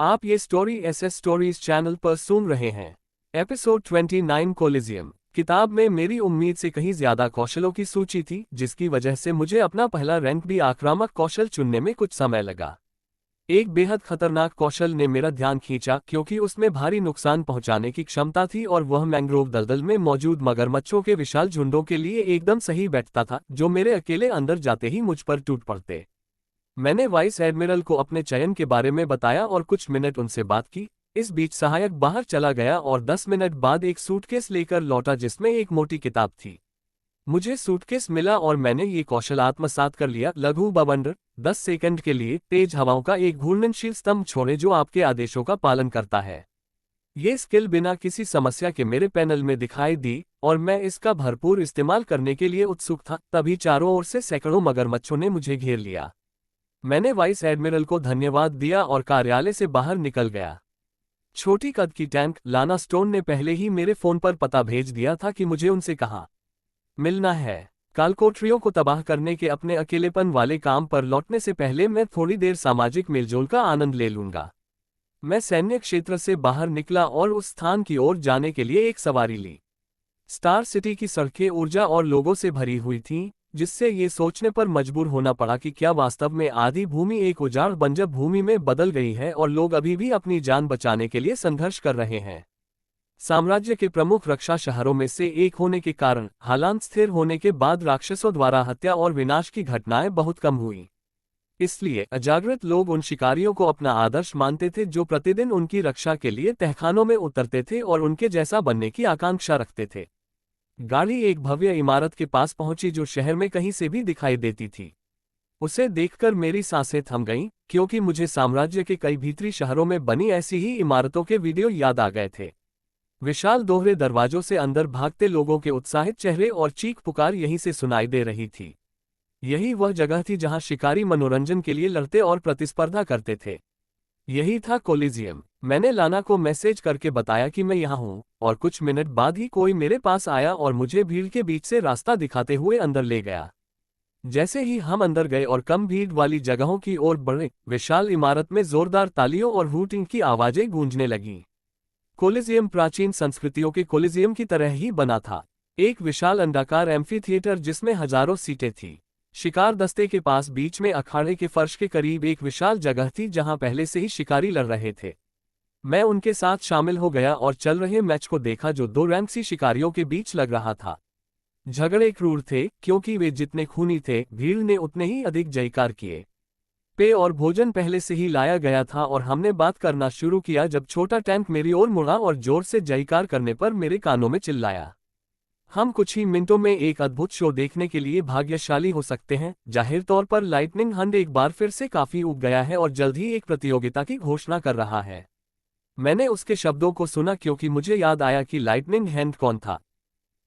आप ये story SS stories channel पर सुन रहे हैं। Episode 29 collegium. किताब में मेरी उम्मीद से कहीं ज्यादा कौशलों की सूची थी, जिसकी वजह से मुझे अपना पहला रैंक भी आक्रामक कौशल चुनने में कुछ समय लगा। एक बेहद खतरनाक कौशल ने मेरा ध्यान खींचा क्योंकि उसमें भारी नुकसान पहुंचाने की क्षमता थी और वह मैंग्रोव दलदल में मौजूद मगरमच्छों के विशाल झुंडों के लिए एकदम सही बैठता था, जो मेरे अकेले अंदर जाते ही मुझ पर टूट पड़ते। मैंने वाइस एडमिरल को अपने चयन के बारे में बताया और कुछ मिनट उनसे बात की। इस बीच सहायक बाहर चला गया और 10 मिनट बाद एक सूटकेस लेकर लौटा जिसमें एक मोटी किताब थी। मुझे सूटकेस मिला और मैंने ये कौशल आत्मसात कर लिया। लघु बवंडर 10 सेकंड के लिए तेज हवाओं का एक घूर्णनशील स्तंभ छोड़े जो आपके आदेशों का पालन करता है। ये स्किल बिना किसी समस्या के मेरे पैनल में दिखाई दी और मैं इसका भरपूर इस्तेमाल करने के लिए उत्सुक था। तभी चारों ओर से सैकड़ों मगरमच्छों ने मुझे घेर लिया। मैंने वाइस एडमिरल को धन्यवाद दिया और कार्यालय से बाहर निकल गया। छोटी कद की टैंक लाना स्टोन ने पहले ही मेरे फोन पर पता भेज दिया था कि मुझे उनसे कहाँ मिलना है। कालकोठरियों को तबाह करने के अपने अकेलेपन वाले काम पर लौटने से पहले मैं थोड़ी देर सामाजिक मेलजोल का आनंद ले लूंगा। मैं सैन्य क्षेत्र से बाहर निकला और उस स्थान की ओर जाने के लिए एक सवारी ली। स्टार सिटी की सड़कें ऊर्जा और लोगों से भरी हुई थीं, जिससे ये सोचने पर मजबूर होना पड़ा कि क्या वास्तव में आधी भूमि एक उजाड़ बंजर भूमि में बदल गई है और लोग अभी भी अपनी जान बचाने के लिए संघर्ष कर रहे हैं। साम्राज्य के प्रमुख रक्षा शहरों में से एक होने के कारण हालात स्थिर होने के बाद राक्षसों द्वारा हत्या और विनाश की घटनाएं बहुत कम हुई। इसलिए अजागृत लोग उन शिकारियों को अपना आदर्श मानते थे जो प्रतिदिन उनकी रक्षा के लिए तहखानों में उतरते थे और उनके जैसा बनने की आकांक्षा रखते थे। गाड़ी एक भव्य इमारत के पास पहुंची जो शहर में कहीं से भी दिखाई देती थी। उसे देखकर मेरी सांसें थम गईं, क्योंकि मुझे साम्राज्य के कई भीतरी शहरों में बनी ऐसी ही इमारतों के वीडियो याद आ गए थे। विशाल दोहरे दरवाजों से अंदर भागते लोगों के उत्साहित चेहरे और चीख पुकार यहीं से सुनाई दे रही थी। यही वह जगह थी जहां शिकारी मनोरंजन के लिए लड़ते और प्रतिस्पर्धा करते थे। यही था कोलिजियम। मैंने लाना को मैसेज करके बताया कि मैं यहाँ हूँ और कुछ मिनट बाद ही कोई मेरे पास आया और मुझे भीड़ के बीच से रास्ता दिखाते हुए अंदर ले गया। जैसे ही हम अंदर गए और कम भीड़ वाली जगहों की ओर बढ़े, विशाल इमारत में जोरदार तालियों और हूटिंग की आवाजें गूंजने लगीं। कोलिजियम प्राचीन संस्कृतियों के कोलिजियम की तरह ही बना था, एक विशाल अंडाकार एम्फी थिएटर जिसमें हजारों सीटें थीं। शिकार दस्ते के पास बीच में अखाड़े के फर्श के करीब एक विशाल जगह थी जहां पहले से ही शिकारी लड़ रहे थे। मैं उनके साथ शामिल हो गया और चल रहे मैच को देखा जो दो रैंक्सी शिकारियों के बीच लग रहा था। झगड़े क्रूर थे क्योंकि वे जितने खूनी थे, भीड़ ने उतने ही अधिक जयकार किए। पेय और भोजन पहले से ही लाया गया था और हमने बात करना शुरू किया जब छोटा टैंक मेरी ओर मुड़ा और जोर से जयकार करने पर मेरे कानों में चिल्लाया। हम कुछ ही मिनटों में एक अद्भुत शो देखने के लिए भाग्यशाली हो सकते हैं। जाहिर तौर पर लाइटनिंग हंड एक बार फिर से काफी उग गया है और जल्द ही एक प्रतियोगिता की घोषणा कर रहा है। मैंने उसके शब्दों को सुना क्योंकि मुझे याद आया कि लाइटनिंग हैंड कौन था।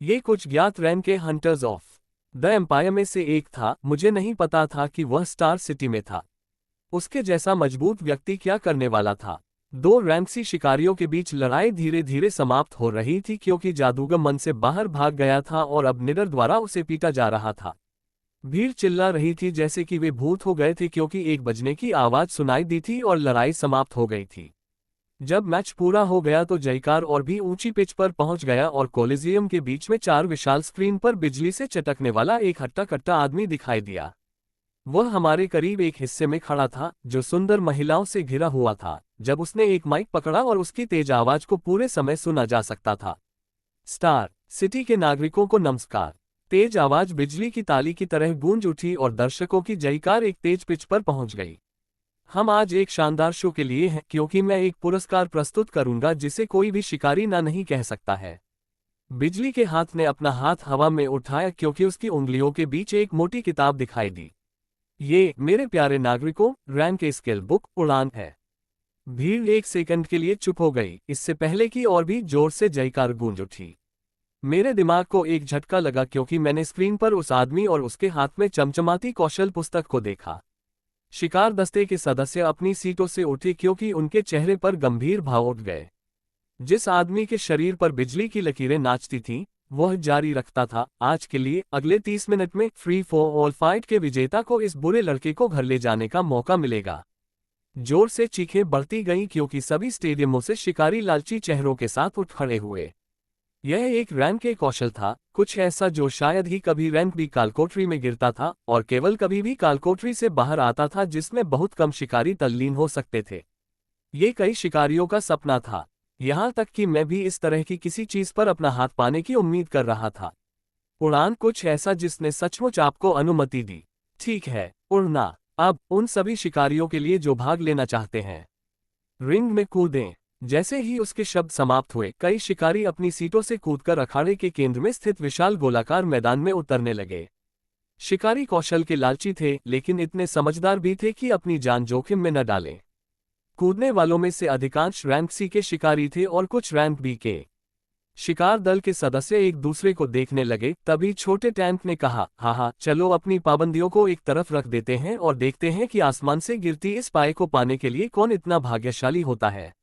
ये कुछ ज्ञात रैन के हंटर्स ऑफ द एम्पायर में से एक था। मुझे नहीं पता था कि वह स्टार सिटी में था। उसके जैसा मजबूत व्यक्ति क्या करने वाला था। दो रैंक्सी शिकारियों के बीच लड़ाई धीरे धीरे समाप्त हो रही थी क्योंकि जादूगर मन से बाहर भाग गया था और अब निडर द्वारा उसे पीटा जा रहा था। भीड़ चिल्ला रही थी जैसे कि वे भूत हो गए थे क्योंकि 1 बजने की आवाज सुनाई दी थी और लड़ाई समाप्त हो गई थी। जब मैच पूरा हो गया तो जयकार और भी ऊंची पिच पर पहुंच गया और कोलिजियम के बीच में 4 विशाल स्क्रीन पर बिजली से चटकने वाला एक हट्टा कट्टा आदमी दिखाई दिया। वह हमारे करीब एक हिस्से में खड़ा था जो सुंदर महिलाओं से घिरा हुआ था। जब उसने एक माइक पकड़ा और उसकी तेज आवाज को पूरे समय सुना जा सकता था। स्टार सिटी के नागरिकों को नमस्कार। तेज आवाज बिजली की ताली की तरह गूंज उठी और दर्शकों की जयकार एक तेज पिच पर पहुंच गई। हम आज एक शानदार शो के लिए हैं क्योंकि मैं एक पुरस्कार प्रस्तुत करूंगा जिसे कोई भी शिकारी ना नहीं कह सकता है। बिजली के हाथ ने अपना हाथ हवा में उठाया क्योंकि उसकी उंगलियों के बीच एक मोटी किताब दिखाई दी। ये मेरे प्यारे नागरिकों, रैंक स्किल बुक उड़ान है। भीड़ 1 सेकंड के लिए चुप हो गई, इससे पहले कि और भी जोर से जयकार गूंज उठी। मेरे दिमाग को एक झटका लगा क्योंकि मैंने स्क्रीन पर उस आदमी और उसके हाथ में चमचमाती कौशल पुस्तक को देखा। शिकार दस्ते के सदस्य अपनी सीटों से उठे क्योंकि उनके चेहरे पर गंभीर भाव उठ गए। जिस आदमी के शरीर पर बिजली की लकीरें नाचती थीं, वह जारी रखता था, आज के लिए अगले 30 मिनट में फ्री फॉर ऑल फाइट के विजेता को इस बुरे लड़के को घर ले जाने का मौका मिलेगा। जोर से चीखें बढ़ती गईं क्योंकि सभी स्टेडियमों से शिकारी लालची चेहरों के साथ उठ खड़े हुए। यह एक रैंक के कौशल था, कुछ ऐसा जो शायद ही कभी रैंक भी कालकोठरी में गिरता था और केवल कभी भी कालकोठरी से बाहर आता था, जिसमें बहुत कम शिकारी तल्लीन हो सकते थे। ये कई शिकारियों का सपना था, यहाँ तक कि मैं भी इस तरह की किसी चीज पर अपना हाथ पाने की उम्मीद कर रहा था। उड़ान, कुछ ऐसा जिसने सचमुच आपको अनुमति दी। ठीक है, उड़ना। अब उन सभी शिकारियों के लिए जो भाग लेना चाहते हैं, रिंग में कूदें। जैसे ही उसके शब्द समाप्त हुए, कई शिकारी अपनी सीटों से कूदकर अखाड़े के केंद्र में स्थित विशाल गोलाकार मैदान में उतरने लगे। शिकारी कौशल के लालची थे, लेकिन इतने समझदार भी थे कि अपनी जान जोखिम में न डालें। कूदने वालों में से अधिकांश रैंक सी के शिकारी थे और कुछ रैंक बी के। शिकार दल के सदस्य एक दूसरे को देखने लगे। तभी छोटे टैंक ने कहा, हाँ, चलो अपनी पाबंदियों को एक तरफ रख देते हैं और देखते हैं कि आसमान से गिरती इस पाए को पाने के लिए कौन इतना भाग्यशाली होता है।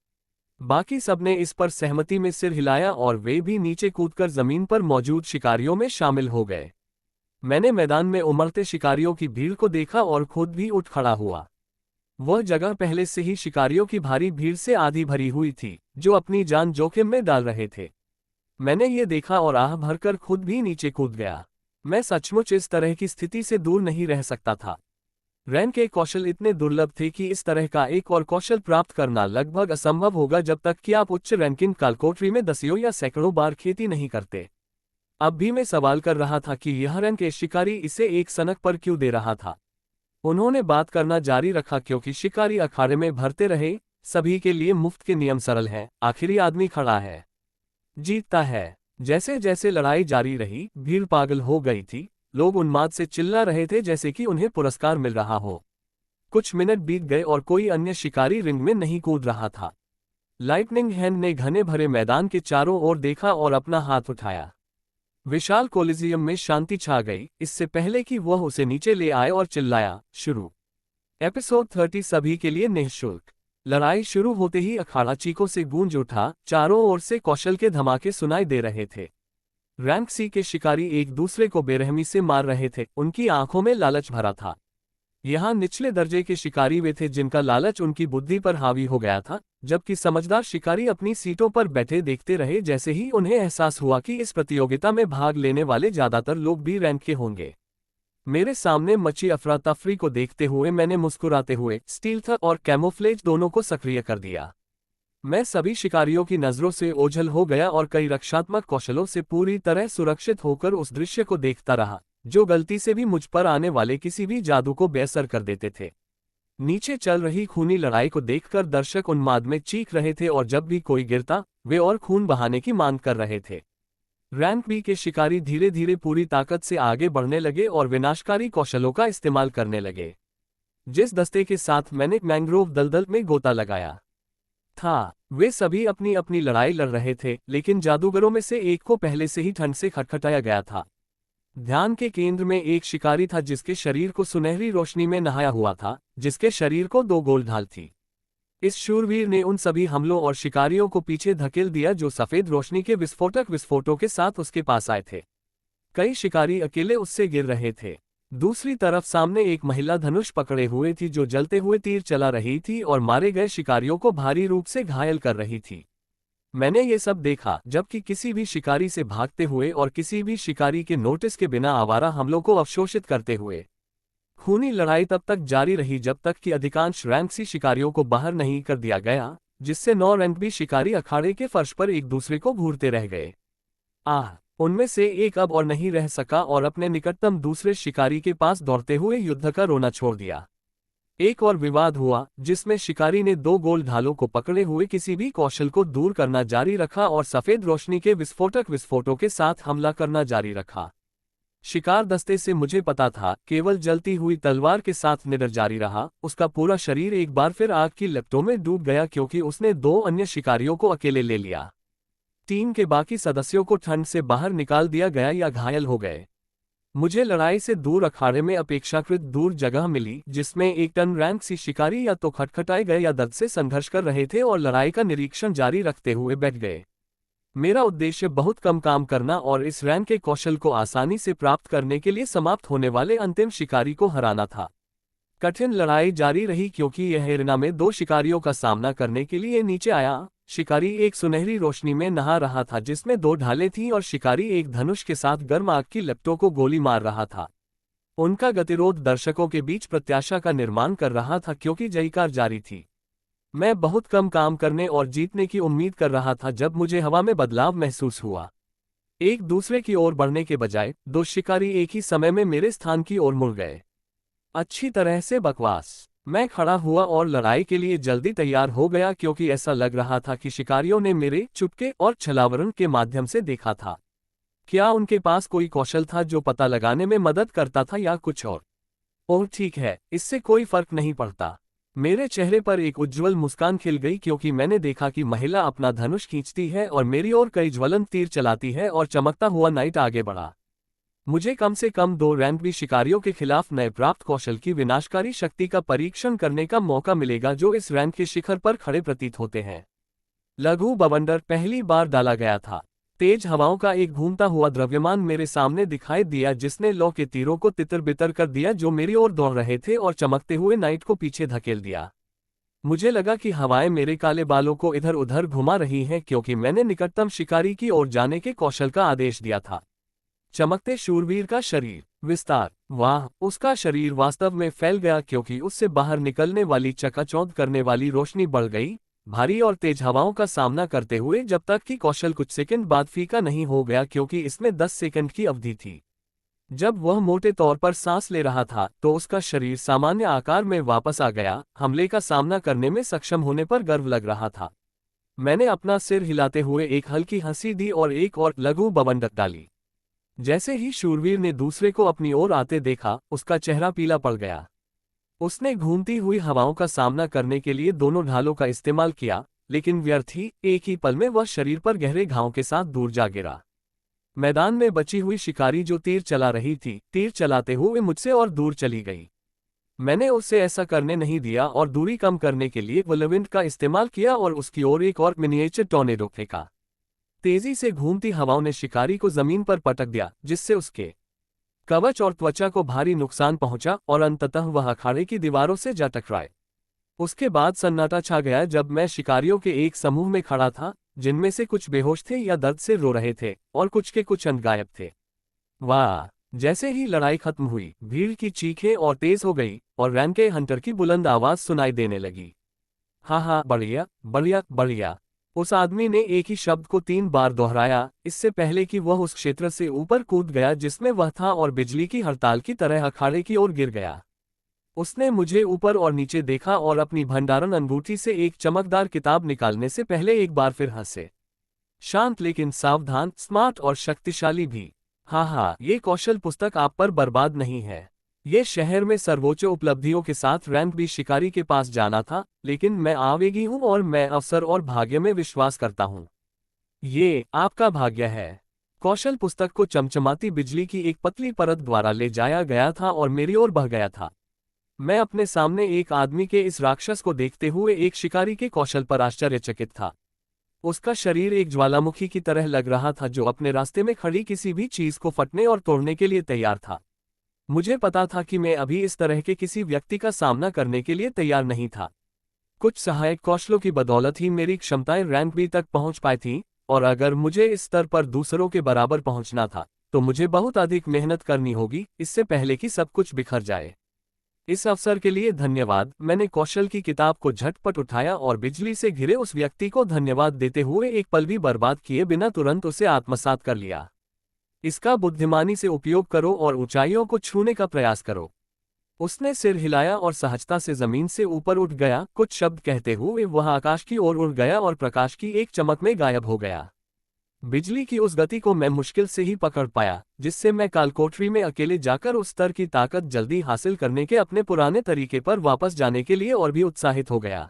बाकी सबने इस पर सहमति में सिर हिलाया और वे भी नीचे कूदकर जमीन पर मौजूद शिकारियों में शामिल हो गए। मैंने मैदान में उमड़ते शिकारियों की भीड़ को देखा और खुद भी उठ खड़ा हुआ। वह जगह पहले से ही शिकारियों की भारी भीड़ से आधी भरी हुई थी, जो अपनी जान जोखिम में डाल रहे थे। मैंने ये देखा और आह भरकर खुद भी नीचे कूद गया। मैं सचमुच इस तरह की स्थिति से दूर नहीं रह सकता था। रैंक के कौशल इतने दुर्लभ थे कि इस तरह का एक और कौशल प्राप्त करना लगभग असंभव होगा जब तक कि आप उच्च रैंकिंग कालकोठरी में दसियों या सैकड़ों बार खेती नहीं करते। अब भी मैं सवाल कर रहा था कि यह रैंक के शिकारी इसे एक सनक पर क्यों दे रहा था। उन्होंने बात करना जारी रखा, क्योंकि शिकारी अखाड़े में भरते रहे, सभी के लिए मुफ्त के नियम सरल हैं, आखिरी आदमी खड़ा है, जीतता है। जैसे जैसे लड़ाई जारी रही, भीड़ पागल हो गई थी। लोग उन्माद से चिल्ला रहे थे जैसे कि उन्हें पुरस्कार मिल रहा हो। कुछ मिनट बीत गए और कोई अन्य शिकारी रिंग में नहीं कूद रहा था। लाइटनिंग हैंड ने घने भरे मैदान के चारों ओर देखा और अपना हाथ उठाया। विशाल कोलिजियम में शांति छा गई, इससे पहले कि वह उसे नीचे ले आए, और चिल्लाया, शुरू। एपिसोड 30 सभी के लिए निःशुल्क। लड़ाई शुरू होते ही अखाड़ा चीखों से गूंज उठा। चारों ओर से कौशल के धमाके सुनाई दे रहे थे। रैंक सी के शिकारी एक दूसरे को बेरहमी से मार रहे थे, उनकी आंखों में लालच भरा था। यहाँ निचले दर्जे के शिकारी वे थे जिनका लालच उनकी बुद्धि पर हावी हो गया था, जबकि समझदार शिकारी अपनी सीटों पर बैठे देखते रहे। जैसे ही उन्हें एहसास हुआ कि इस प्रतियोगिता में भाग लेने वाले ज्यादातर लोग बी रैंक के होंगे, मेरे सामने मची अफरा तफरी को देखते हुए मैंने मुस्कुराते हुए स्टील्थ और कैमोफ्लेज दोनों को सक्रिय कर दिया। मैं सभी शिकारियों की नजरों से ओझल हो गया और कई रक्षात्मक कौशलों से पूरी तरह सुरक्षित होकर उस दृश्य को देखता रहा, जो गलती से भी मुझ पर आने वाले किसी भी जादू को बेअसर कर देते थे। नीचे चल रही खूनी लड़ाई को देखकर दर्शक उन्माद में चीख रहे थे और जब भी कोई गिरता, वे और खून बहाने की मांग कर रहे थे। रैंक बी के शिकारी धीरे धीरे पूरी ताकत से आगे बढ़ने लगे और विनाशकारी कौशलों का इस्तेमाल करने लगे। जिस दस्ते के साथ मैंने मैंग्रोव दलदल में गोता लगाया था, वे सभी अपनी अपनी लड़ाई लड़ रहे थे, लेकिन जादूगरों में से एक को पहले से ही ठंड से खटखटाया गया था। ध्यान के केंद्र में एक शिकारी था जिसके शरीर को सुनहरी रोशनी में नहाया हुआ था, जिसके शरीर को 2 गोल ढाल थी। इस शूरवीर ने उन सभी हमलों और शिकारियों को पीछे धकेल दिया जो सफेद रोशनी के विस्फोटों के साथ उसके पास आए थे। कई शिकारी अकेले उससे गिर रहे थे। दूसरी तरफ सामने एक महिला धनुष पकड़े हुए थी जो जलते हुए तीर चला रही थी और मारे गए शिकारियों को भारी रूप से घायल कर रही थी। मैंने ये सब देखा जबकि किसी भी शिकारी से भागते हुए और किसी भी शिकारी के नोटिस के बिना आवारा हमलों को अवशोषित करते हुए। खूनी लड़ाई तब तक जारी रही जब तक कि अधिकांश रैंक सी शिकारियों को बाहर नहीं कर दिया गया, जिससे 9 रैंक बी शिकारी अखाड़े के फर्श पर एक दूसरे को घूरते रह गए। उनमें से एक अब और नहीं रह सका और अपने निकटतम दूसरे शिकारी के पास दौड़ते हुए युद्ध का रोना छोड़ दिया। एक और विवाद हुआ जिसमें शिकारी ने 2 गोल ढालों को पकड़े हुए किसी भी कौशल को दूर करना जारी रखा और सफेद रोशनी के विस्फोटों के साथ हमला करना जारी रखा। शिकार दस्ते से मुझे पता था, केवल जलती हुई तलवार के साथ निडर जारी रहा। उसका पूरा शरीर एक बार फिर आग की लपटों में डूब गया क्योंकि उसने 2 अन्य शिकारियों को अकेले ले लिया। टीम के बाकी सदस्यों को ठंड से बाहर निकाल दिया गया या घायल हो गए। मुझे लड़ाई से दूर अखाड़े में अपेक्षाकृत दूर जगह मिली जिसमें 1 टन रैंक सी शिकारी या तो खटखटाए गए या दर्द से संघर्ष कर रहे थे और लड़ाई का निरीक्षण जारी रखते हुए बैठ गए। मेरा उद्देश्य बहुत कम काम करना और इस रैंक के कौशल को आसानी से प्राप्त करने के लिए समाप्त होने वाले अंतिम शिकारी को हराना था। कठिन लड़ाई जारी रही क्योंकि यह एरिना में दो शिकारियों का सामना करने के लिए नीचे आया। शिकारी एक सुनहरी रोशनी में नहा रहा था जिसमें दो ढालें थीं और शिकारी एक धनुष के साथ गर्म आग की लपटों को गोली मार रहा था। उनका गतिरोध दर्शकों के बीच प्रत्याशा का निर्माण कर रहा था क्योंकि जयकार जारी थी। मैं बहुत कम काम करने और जीतने की उम्मीद कर रहा था जब मुझे हवा में बदलाव महसूस हुआ। एक दूसरे की ओर बढ़ने के बजाय दो शिकारी एक ही समय में मेरे स्थान की ओर मुड़ गए। अच्छी तरह से बकवास। मैं खड़ा हुआ और लड़ाई के लिए जल्दी तैयार हो गया क्योंकि ऐसा लग रहा था कि शिकारियों ने मेरे चुपके और छलावरण के माध्यम से देखा था। क्या उनके पास कोई कौशल था जो पता लगाने में मदद करता था या कुछ और? ओह ठीक है, इससे कोई फर्क नहीं पड़ता। मेरे चेहरे पर एक उज्ज्वल मुस्कान खिल गई क्योंकि मैंने देखा कि महिला अपना धनुष खींचती है और मेरी ओर कई ज्वलंत तीर चलाती है और चमकता हुआ नाइट आगे बढ़ा। मुझे कम से कम 2 रैंक भी शिकारियों के खिलाफ नए प्राप्त कौशल की विनाशकारी शक्ति का परीक्षण करने का मौका मिलेगा जो इस रैंक के शिखर पर खड़े प्रतीत होते हैं। लघु बवंडर पहली बार डाला गया था। तेज हवाओं का एक घूमता हुआ द्रव्यमान मेरे सामने दिखाई दिया जिसने लौ के तीरों को तितर बितर कर दिया जो मेरी ओर दौड़ रहे थे और चमकते हुए नाइट को पीछे धकेल दिया। मुझे लगा कि हवाएं मेरे काले बालों को इधर उधर घुमा रही हैं क्योंकि मैंने निकटतम शिकारी की ओर जाने के कौशल का आदेश दिया था। चमकते शूरवीर का शरीर विस्तार। वाह, उसका शरीर वास्तव में फैल गया क्योंकि उससे बाहर निकलने वाली चकाचौंध करने वाली रोशनी बढ़ गई, भारी और तेज हवाओं का सामना करते हुए जब तक कि कौशल कुछ सेकंड बाद फीका नहीं हो गया क्योंकि इसमें 10 सेकंड की अवधि थी। जब वह मोटे तौर पर सांस ले रहा था तो उसका शरीर सामान्य आकार में वापस आ गया। हमले का सामना करने में सक्षम होने पर गर्व लग रहा था। मैंने अपना सिर हिलाते हुए एक हल्की हंसी दी और एक और लघु बवंडर डाली। जैसे ही शूरवीर ने दूसरे को अपनी ओर आते देखा, उसका चेहरा पीला पड़ गया। उसने घूमती हुई हवाओं का सामना करने के लिए दोनों ढालों का इस्तेमाल किया, लेकिन व्यर्थ ही। एक ही पल में वह शरीर पर गहरे घावों के साथ दूर जा गिरा। मैदान में बची हुई शिकारी जो तीर चला रही थी, तीर चलाते हुए मुझसे और दूर चली गई। मैंने उसे ऐसा करने नहीं दिया और दूरी कम करने के लिए व्हिरलविंड का इस्तेमाल किया और उसकी ओर एक और मिनिएचर टॉर्नेडो फेंका। तेजी से घूमती हवाओं ने शिकारी को जमीन पर पटक दिया जिससे उसके कवच और त्वचा को भारी नुकसान पहुंचा और अंततः वह अखाड़े की दीवारों से जा टकराए। उसके बाद सन्नाटा छा गया जब मैं शिकारियों के एक समूह में खड़ा था, जिनमें से कुछ बेहोश थे या दर्द से रो रहे थे और कुछ के कुछ अंग गायब थे। वाह! जैसे ही लड़ाई खत्म हुई, भीड़ की चीखें और तेज हो गई और रैन के हंटर की बुलंद आवाज सुनाई देने लगी। हाँ हाँ, बढ़िया बढ़िया बढ़िया। उस आदमी ने एक ही शब्द को 3 बार दोहराया, इससे पहले कि वह उस क्षेत्र से ऊपर कूद गया जिसमें वह था और बिजली की हड़ताल की तरह अखाड़े की ओर गिर गया। उसने मुझे ऊपर और नीचे देखा और अपनी भंडारण अंगूठी से एक चमकदार किताब निकालने से पहले एक बार फिर हंसे। शांत लेकिन सावधान, स्मार्ट और शक्तिशाली भी। हाँ हाँ, ये कौशल पुस्तक आप पर बर्बाद नहीं है। ये शहर में सर्वोच्च उपलब्धियों के साथ रैंक भी शिकारी के पास जाना था, लेकिन मैं आवेगी हूँ और मैं अवसर और भाग्य में विश्वास करता हूँ। ये आपका भाग्य है। कौशल पुस्तक को चमचमाती बिजली की एक पतली परत द्वारा ले जाया गया था और मेरी ओर बह गया था। मैं अपने सामने एक आदमी के इस राक्षस को देखते हुए एक शिकारी के कौशल पर आश्चर्यचकित था। उसका शरीर एक ज्वालामुखी की तरह लग रहा था जो अपने रास्ते में खड़ी किसी भी चीज को फटने और तोड़ने के लिए तैयार था। मुझे पता था कि मैं अभी इस तरह के किसी व्यक्ति का सामना करने के लिए तैयार नहीं था। कुछ सहायक कौशलों की बदौलत ही मेरी क्षमताएं रैंक बी तक पहुंच पाई थीं, और अगर मुझे इस स्तर पर दूसरों के बराबर पहुंचना था, तो मुझे बहुत अधिक मेहनत करनी होगी, इससे पहले कि सब कुछ बिखर जाए। इस अवसर के लिए धन्यवाद। मैंने कौशल की किताब को झटपट उठाया और बिजली से घिरे उस व्यक्ति को धन्यवाद देते हुए एक पल भी बर्बाद किए बिना तुरंत उसे आत्मसात कर लिया। इसका बुद्धिमानी से उपयोग करो और ऊंचाइयों को छूने का प्रयास करो। उसने सिर हिलाया और सहजता से जमीन से ऊपर उठ गया। कुछ शब्द कहते हुए वह आकाश की ओर उड़ गया और प्रकाश की एक चमक में गायब हो गया। बिजली की उस गति को मैं मुश्किल से ही पकड़ पाया, जिससे मैं कालकोठरी में अकेले जाकर उस स्तर की ताकत जल्दी हासिल करने के अपने पुराने तरीके पर वापस जाने के लिए और भी उत्साहित हो गया।